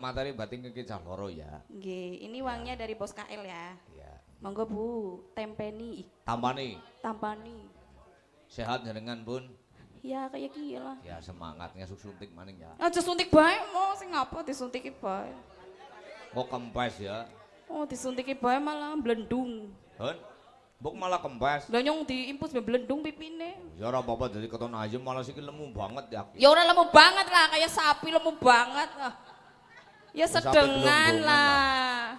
Materi batin ke cah loro ya. Nggih, ini uangnya dari bos KL ya. Iya. Monggo Bu, tempeni. Tampani. Tampani. Sehat jenengan, Bun. Ya kayak gila. Ya semangatnya suntik maning ya. Aja suntik bae, mau sing ngapa disuntiki bae. Kok kempes ya? Oh, disuntiki bae malah blendung. Hun. Buk malah kempes. Lah nyong diimpus be blendung pipine. Ya ora apa-apa dadi keton ayem malah siki lemu banget ya. Ya ora lemu banget lah, kayak sapi lemu banget. Ya sedengan lah.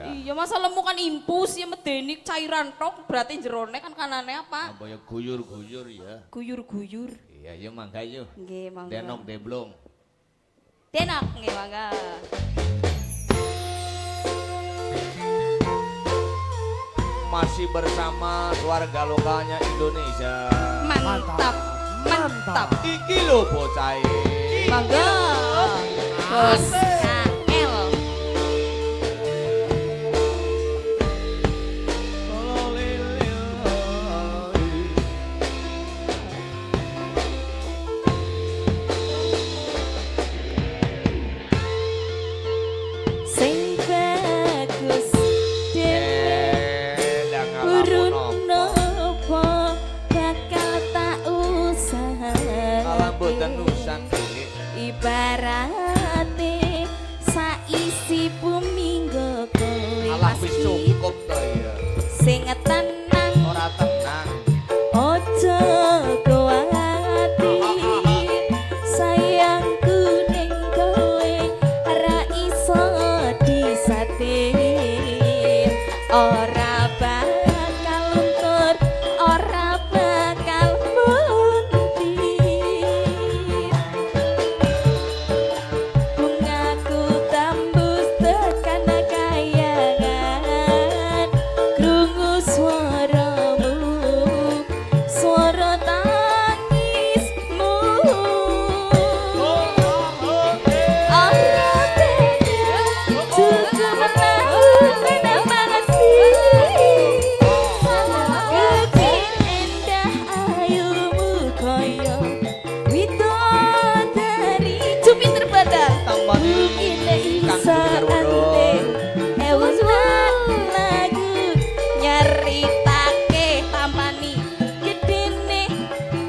Iya masa lemu kan impus ya medeni cairan tok berarti jerone kan kanane apa? Apa ya guyur-guyur ya. Guyur-guyur. Iya ya mangga yuk. Nggih mangga. Denok deblong. Denok nggih mangga. Masih bersama keluarga lokalnya Indonesia. Mantap. Mantap. Iki lho bocah. Mangga. Bos KL. Sing bagus burun nopo bakal tak usaha tenusan ibarate saisi bumi nggo kowe alah wis cukup to ya. Sing tenang Ora tenang. ojo kuwatir sayangku ning kowe ora iso disatir ora bakal luntur ora bakal muntir bungaku tembus tekan kayangan krungu swaramu swara tangismu ora tega cukup menang banget kecil endah ayumu koyo widodari Jupiter badal mungkin iso ante ewunan lagu nyaritake tampani gedene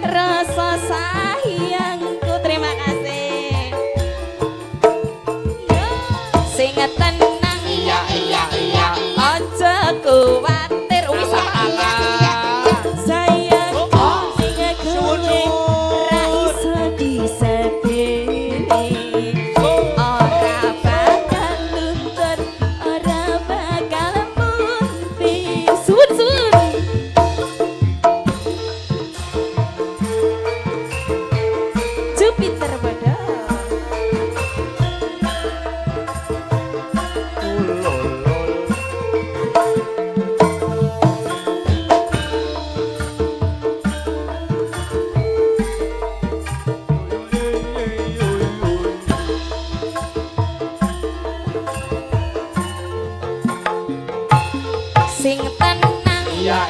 rasa sayangku terima kasih sing tenang iya aja kuwatir wis sayangku sing kowe ra iso disadari ora bakal luntur ora bakal muntir sun Jupiter badal sing tenang Iya